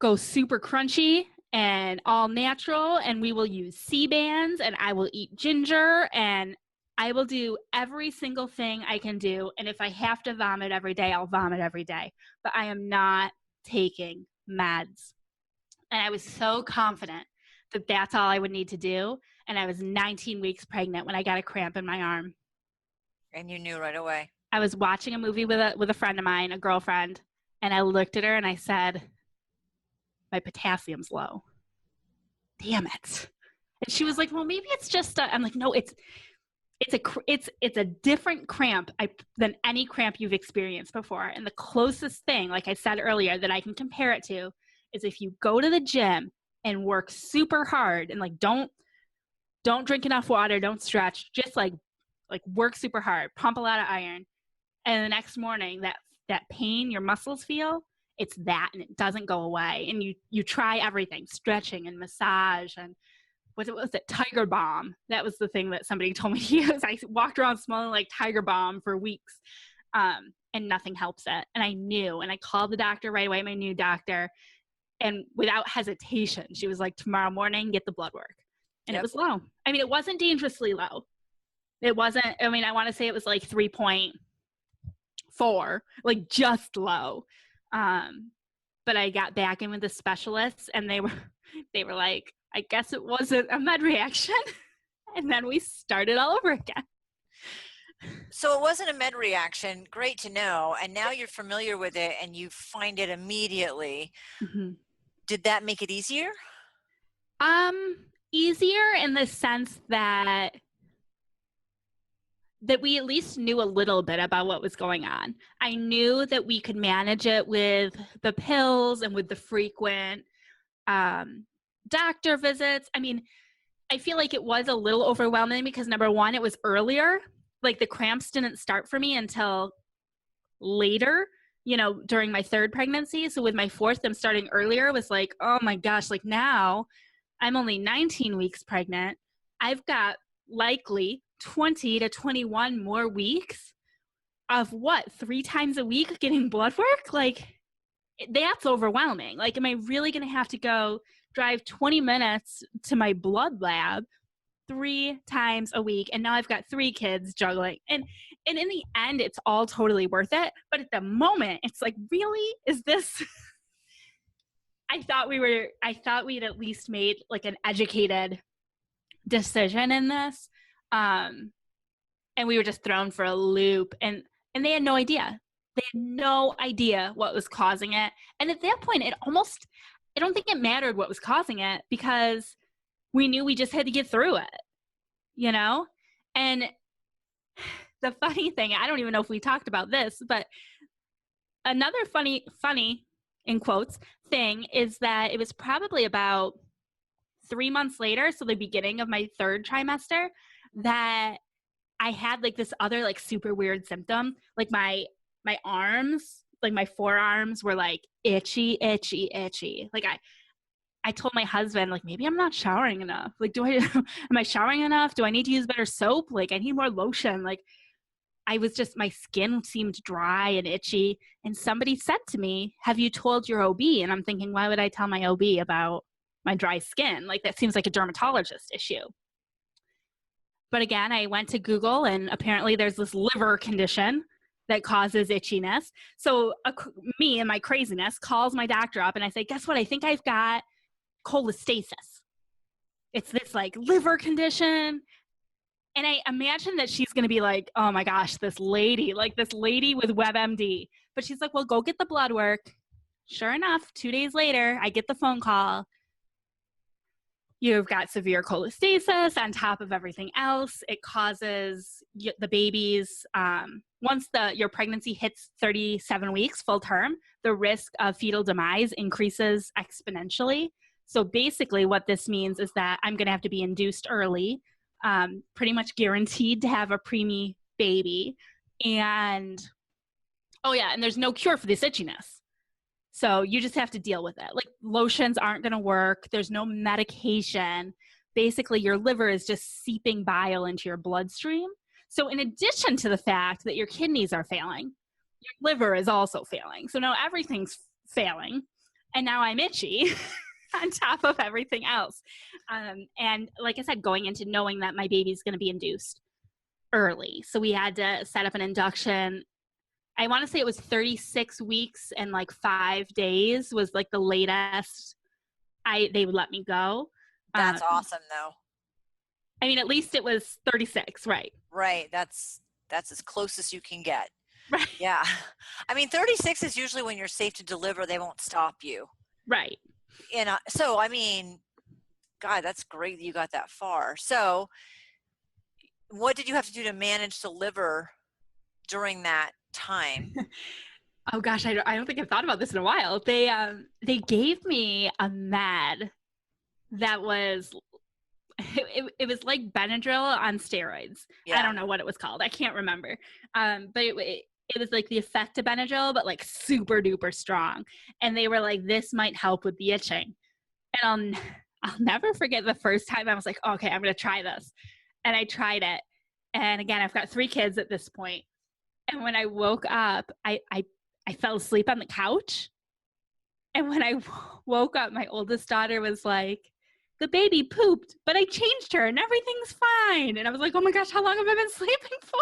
go super crunchy and all natural, and we will use C-bands, and I will eat ginger, and I will do every single thing I can do. And if I have to vomit every day, I'll vomit every day. But I am not taking meds. And I was so confident that that's all I would need to do. And I was 19 weeks pregnant when I got a cramp in my arm. And you knew right away. I was watching a movie with a friend of mine, a girlfriend, and I looked at her and I said, my potassium's low. Damn it. And she was like, well, maybe it's just I'm like, no, it's a different cramp than any cramp you've experienced before. And the closest thing, like I said earlier, that I can compare it to is if you go to the gym and work super hard and like don't drink enough water, don't stretch, just like work super hard, pump a lot of iron, and the next morning that pain your muscles feel, it's that, and it doesn't go away. And you try everything, stretching and massage, and was it Tiger Balm? That was the thing that somebody told me to use. I walked around smelling like Tiger Balm for weeks, and nothing helps it. And I knew, and I called the doctor right away, my new doctor, and without hesitation, she was like, tomorrow morning, get the blood work. And It was low. I mean, it wasn't dangerously low. It wasn't, I mean, I want to say it was like 3.4, like just low. But I got back in with the specialists, and they were like, I guess it wasn't a med reaction. And then we started all over again. So it wasn't a med reaction. Great to know. And now you're familiar with it and you find it immediately. Mm-hmm. Did that make it easier? Easier in the sense that we at least knew a little bit about what was going on. I knew that we could manage it with the pills and with the frequent doctor visits. I mean, I feel like it was a little overwhelming because number one, it was earlier. Like the cramps didn't start for me until later, during my third pregnancy. So with my fourth, them starting earlier was like, oh my gosh, like now I'm only 19 weeks pregnant. I've got likely 20 to 21 more weeks of what, 3 times a week getting blood work? Like, that's overwhelming. Like, am I really going to have to go drive 20 minutes to my blood lab 3 times a week? And now I've got 3 kids juggling. And in the end, it's all totally worth it. But at the moment, it's like, really? Is this... I thought we'd at least made like an educated decision in this. And we were just thrown for a loop, and they had no idea. They had no idea what was causing it. And at that point, I don't think it mattered what was causing it because we knew we just had to get through it, And the funny thing, I don't even know if we talked about this, but another funny in quotes thing is that it was probably about 3 months later, so the beginning of my third trimester, that I had like this other like super weird symptom. Like my arms, like my forearms were like itchy. Like I told my husband, like, maybe I'm not showering enough. Like, am I showering enough? Do I need to use better soap? Like, I need more lotion. Like, my skin seemed dry and itchy. And somebody said to me, have you told your OB? And I'm thinking, why would I tell my OB about my dry skin? Like, that seems like a dermatologist issue. But again, I went to Google, and apparently there's this liver condition that causes itchiness. So me and my craziness calls my doctor up, and I say, guess what? I think I've got cholestasis. It's this like liver condition. And I imagine that she's going to be like, oh my gosh, this lady with WebMD. But she's like, well, go get the blood work. Sure enough, 2 days later, I get the phone call. You've got severe cholestasis on top of everything else. It causes the babies, once your pregnancy hits 37 weeks full term, the risk of fetal demise increases exponentially. So basically what this means is that I'm going to have to be induced early, pretty much guaranteed to have a preemie baby. And, and there's no cure for this itchiness. So you just have to deal with it. Like, lotions aren't going to work. There's no medication. Basically, your liver is just seeping bile into your bloodstream. So in addition to the fact that your kidneys are failing, your liver is also failing. So now everything's failing. And now I'm itchy on top of everything else. And like I said, going into knowing that my baby's going to be induced early. So we had to set up an induction. I want to say it was 36 weeks and like 5 days was like the latest they would let me go. That's awesome though. I mean, at least it was 36, right? Right. That's as close as you can get. Right. Yeah. I mean, 36 is usually when you're safe to deliver. They won't stop you. Right. And so, I mean, God, that's great that you got that far. So what did you have to do to manage the liver during that time? Oh gosh, I don't think I've thought about this in a while. They gave me a med that was it was like Benadryl on steroids. Yeah. I don't know what it was called. I can't remember. But it was like the effect of Benadryl, but like super duper strong. And they were like, this might help with the itching. And I'll never forget the first time I was like, okay, I'm going to try this. And I tried it. And again, I've got 3 kids at this point. And when I woke up, I fell asleep on the couch. And when I woke up, my oldest daughter was like, the baby pooped, but I changed her and everything's fine. And I was like, oh my gosh, how long have I been sleeping for?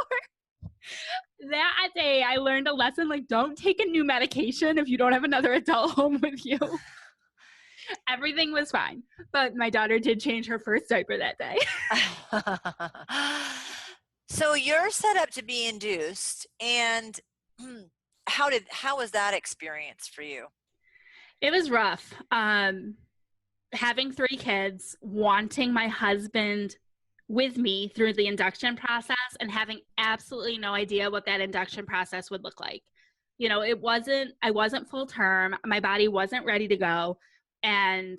That day, I learned a lesson, like, don't take a new medication if you don't have another adult home with you. Everything was fine. But my daughter did change her first diaper that day. So you're set up to be induced, and how was that experience for you? It was rough. Having 3 kids, wanting my husband with me through the induction process and having absolutely no idea what that induction process would look like. You know, I wasn't full term. My body wasn't ready to go. And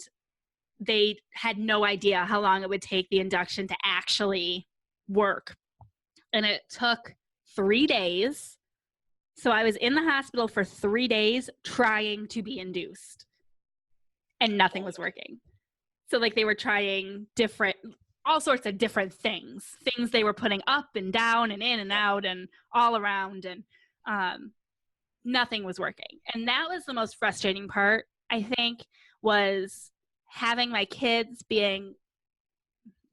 they had no idea how long it would take the induction to actually work. And it took 3 days. So I was in the hospital for 3 days trying to be induced. And nothing was working. So like they were trying all sorts of different things they were putting up and down and in and out and all around, and nothing was working. And that was the most frustrating part, I think, was having my kids being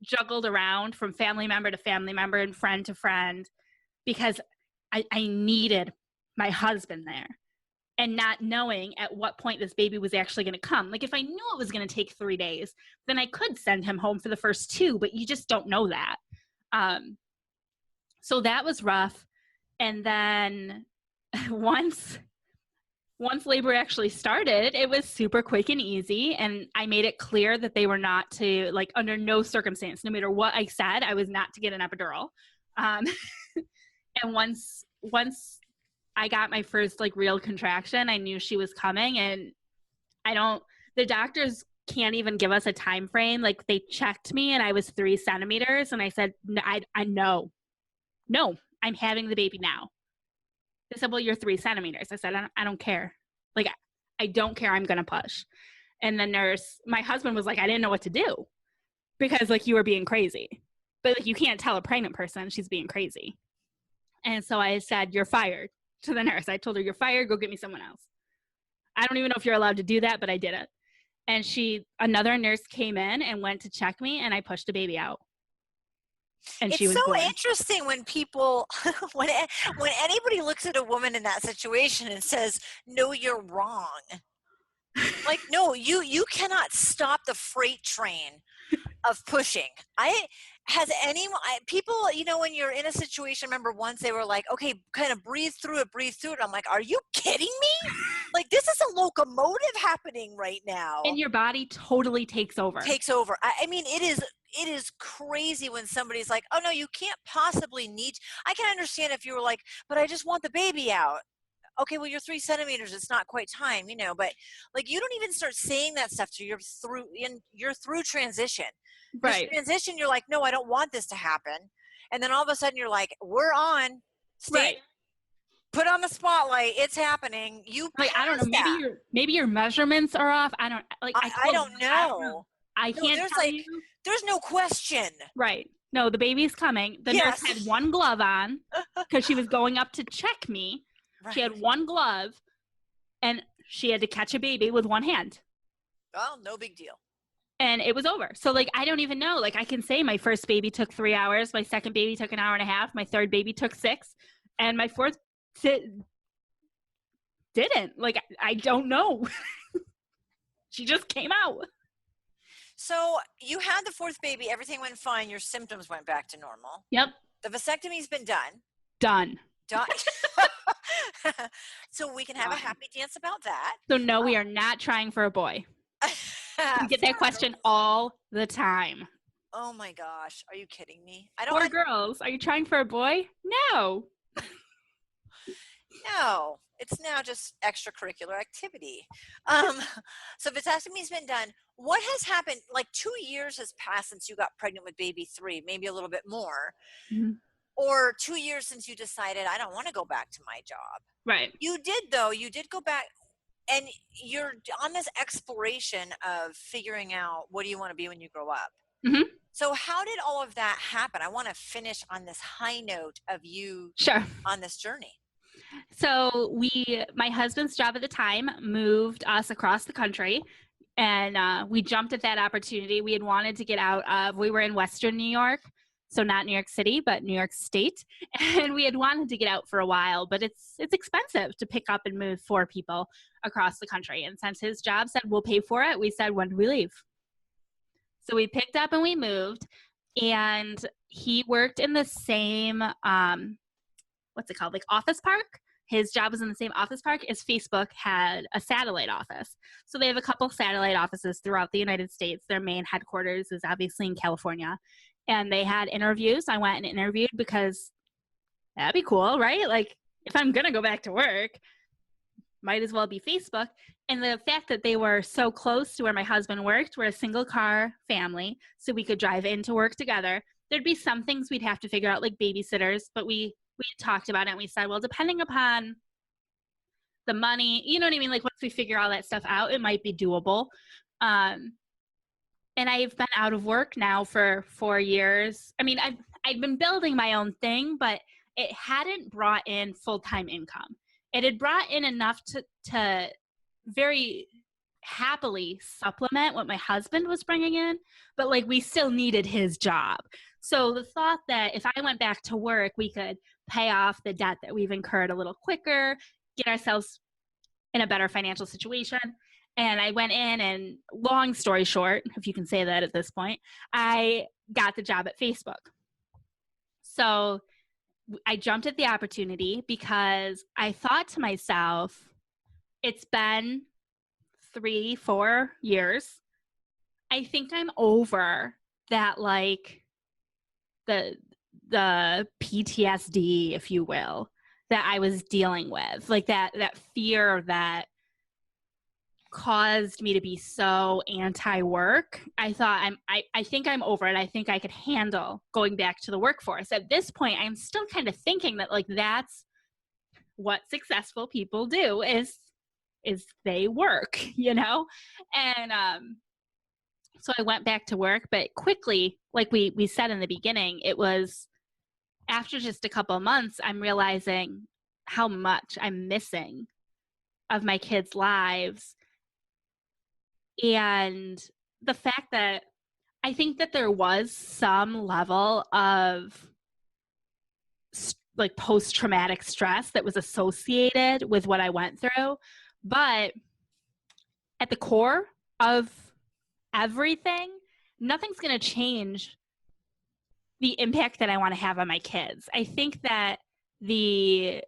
juggled around from family member to family member and friend to friend, because I needed my husband there. And not knowing at what point this baby was actually going to come. Like if I knew it was going to take 3 days, then I could send him home for the first 2, but you just don't know that. So that was rough. And then once labor actually started, it was super quick and easy. And I made it clear that they were not to, like, under no circumstance, no matter what I said, I was not to get an epidural. And once I got my first like real contraction, I knew she was coming. And the doctors can't even give us a time frame. Like they checked me and I was 3 centimeters. And I said, I know, I'm having the baby now. They said, well, you're 3 centimeters. I said, I don't care. Like, I don't care. I'm going to push. And the nurse, my husband was like, I didn't know what to do because like you were being crazy, but like, you can't tell a pregnant person she's being crazy. And so I said, you're fired to the nurse. I told her, you're fired. Go get me someone else. I don't even know if you're allowed to do that, but I did it. And another nurse came in and went to check me, and I pushed the baby out. And she was so born. Interesting when people, when anybody looks at a woman in that situation and says, no, you're wrong. Like, no, you cannot stop the freight train of pushing. People, you know, when you're in a situation, remember once they were like, okay, kind of breathe through it. I'm like, are you kidding me? Like, this is a locomotive happening right now. And your body totally takes over. I mean, it is crazy when somebody's like, oh no, you can't possibly need, I can understand if you were like, but I just want the baby out. Okay, well, you're 3 centimeters. It's not quite time, you know, but like, you don't even start saying that stuff till you're through transition. Right. Transition, you're like, no, I don't want this to happen. And then all of a sudden you're like, we're on. Right. Put on the spotlight. It's happening. You like, I don't know. Maybe your measurements are off. I don't like. I don't know. I can't tell you. There's no question. Right. No, the baby's coming. The nurse had one glove on because she was going up to check me. Right. She had one glove, and she had to catch a baby with one hand. Well, no big deal. And it was over. So, like, I don't even know. Like, I can say my first baby took 3 hours. My second baby took 1.5 hours. My third baby took 6. And my fourth didn't. Like, I don't know. She just came out. So, you had the 4th baby. Everything went fine. Your symptoms went back to normal. Yep. The vasectomy's been done. Done. So, we can have a happy dance about that. So, no, we are not trying for a boy. We get that question all the time. Oh my gosh, are you kidding me? Girls, are you trying for a boy? No. No, it's now just extracurricular activity. So vasectomy's been done. What has happened? Like 2 years has passed since you got pregnant with baby 3, maybe a little bit more. Mm-hmm. Or 2 years since you decided, I don't want to go back to my job. Right. You did, though. You did go back. And you're on this exploration of figuring out what do you want to be when you grow up. Mm-hmm. So how did all of that happen? I want to finish on this high note of you on this journey. So my husband's job at the time moved us across the country, and we jumped at that opportunity. We had wanted to get out of, we were in Western New York. So not New York City, but New York State. And we had wanted to get out for a while, but it's expensive to pick up and move 4 people across the country. And since his job said, we'll pay for it, we said, when do we leave? So we picked up and we moved, and he worked in the same, what's it called? Like office park. his job was in the same office park as Facebook had a satellite office. So they have a couple satellite offices throughout the United States. Their main headquarters is obviously in California. And they had interviews. I went and interviewed because that'd be cool, right? Like, if I'm going to go back to work, might as well be Facebook. And the fact that they were so close to where my husband worked, we're a single car family, so we could drive into work together. There'd be some things we'd have to figure out, like babysitters, but we talked about it and we said, well, depending upon the money, you know what I mean? Like, once we figure all that stuff out, it might be doable. And I've been out of work now for 4 years. I mean, I've been building my own thing, but it hadn't brought in full-time income. It had brought in enough to very happily supplement what my husband was bringing in, but like we still needed his job. So the thought that if I went back to work, we could pay off the debt that we've incurred a little quicker, get ourselves in a better financial situation. And I went in and, long story short, if you can say that at this point, I got the job at Facebook. So I jumped at the opportunity because I thought to myself, it's been 3-4 years. I think I'm over that, like the PTSD, if you will, that I was dealing with, like that fear that caused me to be so anti-work. I thought I think I'm over it. I think I could handle going back to the workforce. At this point, I'm still kind of thinking that like that's what successful people do is they work, you know? And so I went back to work, but quickly, like we said in the beginning, it was after just a couple of months, I'm realizing how much I'm missing of my kids' lives. And the fact that I think that there was some level of like post-traumatic stress that was associated with what I went through. But at the core of everything, nothing's going to change the impact that I want to have on my kids. I think that the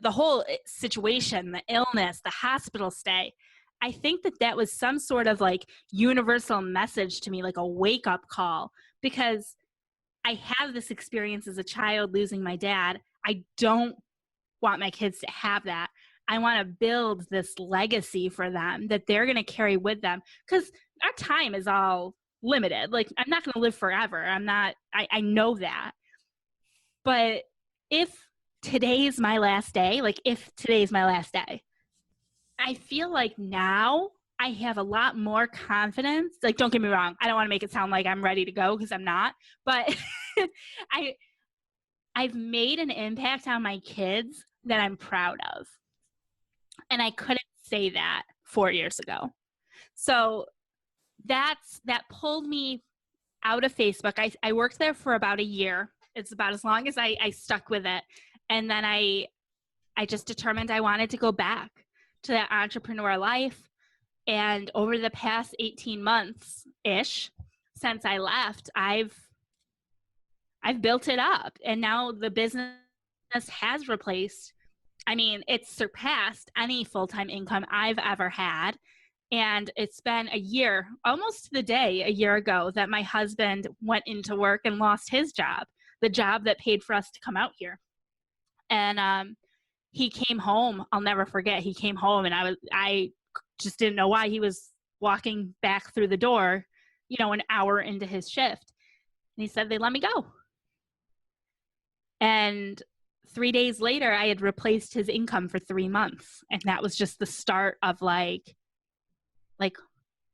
whole situation, the illness, the hospital stay, I think that was some sort of like universal message to me, like a wake up call, because I have this experience as a child losing my dad. I don't want my kids to have that. I want to build this legacy for them that they're going to carry with them, because our time is all limited. Like, I'm not going to live forever. I know that. But if today's my last day, I feel like now I have a lot more confidence. Like, don't get me wrong, I don't want to make it sound like I'm ready to go, because I'm not. But I've made an impact on my kids that I'm proud of. And I couldn't say that 4 years ago. So that pulled me out of Facebook. I worked there for about a year. It's about as long as I stuck with it. And then I just determined I wanted to go back to that entrepreneur life. And over the past 18 months-ish since I left, I've built it up. And now the business has replaced, it's surpassed any full-time income I've ever had. And it's been a year, almost to the day, a year ago, that my husband went into work and lost his job, the job that paid for us to come out here. And he came home. I'll never forget. He came home, and I just didn't know why he was walking back through the door, an hour into his shift. And he said, they let me go. And 3 days later, I had replaced his income for 3 months. And that was just the start of like,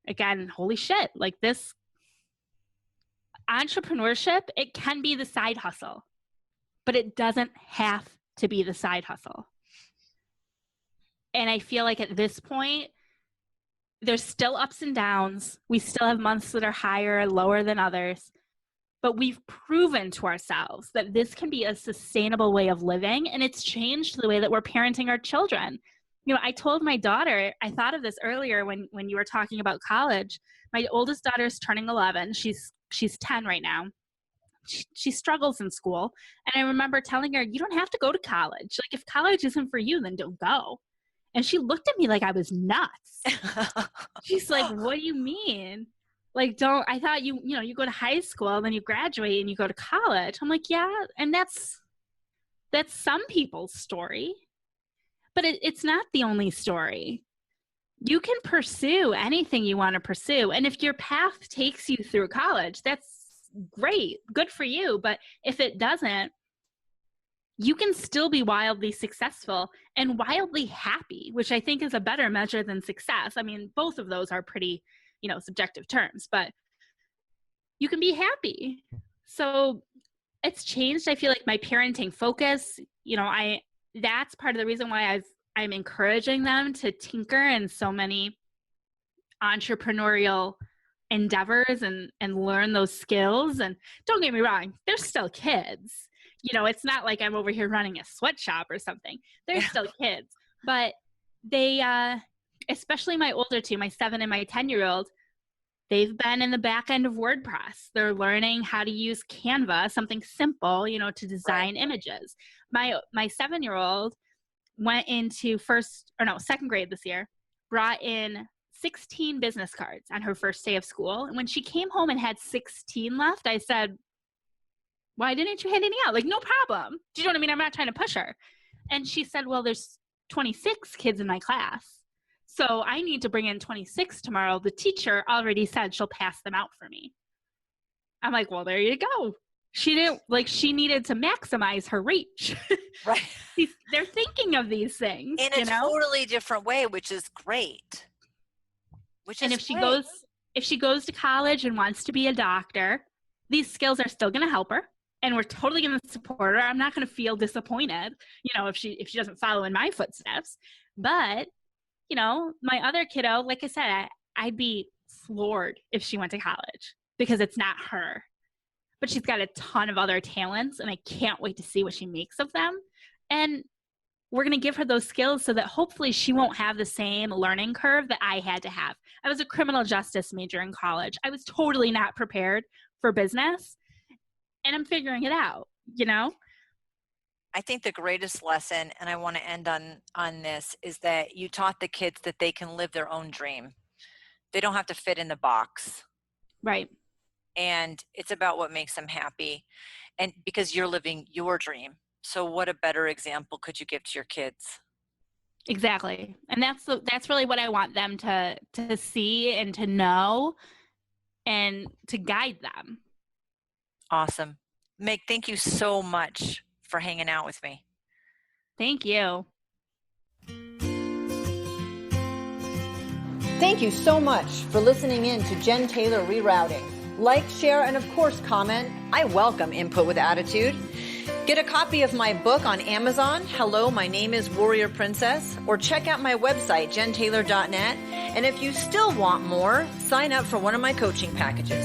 again, holy shit, like this entrepreneurship, it can be the side hustle, but it doesn't have to be the side hustle. And I feel like at this point, there's still ups and downs. We still have months that are higher and lower than others, but we've proven to ourselves that this can be a sustainable way of living. And it's changed the way that we're parenting our children. I told my daughter, I thought of this earlier when you were talking about college. My oldest daughter is turning 11. She's 10 right now. she struggles in school. And I remember telling her, you don't have to go to college. Like, if college isn't for you, then don't go. And she looked at me like I was nuts. She's like, what do you mean? Like, I thought you go to high school, then you graduate and you go to college. I'm like, yeah. And that's some people's story, but it's not the only story. You can pursue anything you want to pursue. And if your path takes you through college, that's great. Good for you. But if it doesn't, you can still be wildly successful and wildly happy, which I think is a better measure than success. I mean, both of those are pretty, subjective terms, but you can be happy. So it's changed. I feel like my parenting focus, that's part of the reason why I'm encouraging them to tinker in so many entrepreneurial endeavors and learn those skills. And don't get me wrong, they're still kids. It's not like I'm over here running a sweatshop or something. They're still kids, but they, especially my older two, my 7 and my 10-year-old, they've been in the back end of WordPress. They're learning how to use Canva, something simple, to design images. My 7-year-old went into second grade this year, brought in 16 business cards on her first day of school. And when she came home and had 16 left, I said, why didn't you hand any out? Like, no problem. Do you know what I mean? I'm not trying to push her. And she said, well, there's 26 kids in my class, so I need to bring in 26 tomorrow. The teacher already said she'll pass them out for me. I'm like, well, there you go. She needed to maximize her reach. Right. They're thinking of these things in a totally different way, which is great. If she goes to college and wants to be a doctor, these skills are still going to help her. And we're totally going to support her. I'm not going to feel disappointed, if she doesn't follow in my footsteps. But, my other kiddo, like I said, I'd be floored if she went to college because it's not her. But she's got a ton of other talents, and I can't wait to see what she makes of them. And we're going to give her those skills so that hopefully she won't have the same learning curve that I had to have. I was a criminal justice major in college. I was totally not prepared for business. And I'm figuring it out, I think the greatest lesson, and I want to end on this, is that you taught the kids that they can live their own dream. They don't have to fit in the box. Right. And it's about what makes them happy. And because you're living your dream. So what a better example could you give to your kids? Exactly. And that's really what I want them to see and to know and to guide them. Awesome. Meg, thank you so much for hanging out with me. Thank you. Thank you so much for listening in to Jen Taylor Rerouting. Like, share, and of course, comment. I welcome input with attitude. Get a copy of my book on Amazon, Hello, My Name is Warrior Princess, or check out my website, jentaylor.net. And if you still want more, sign up for one of my coaching packages.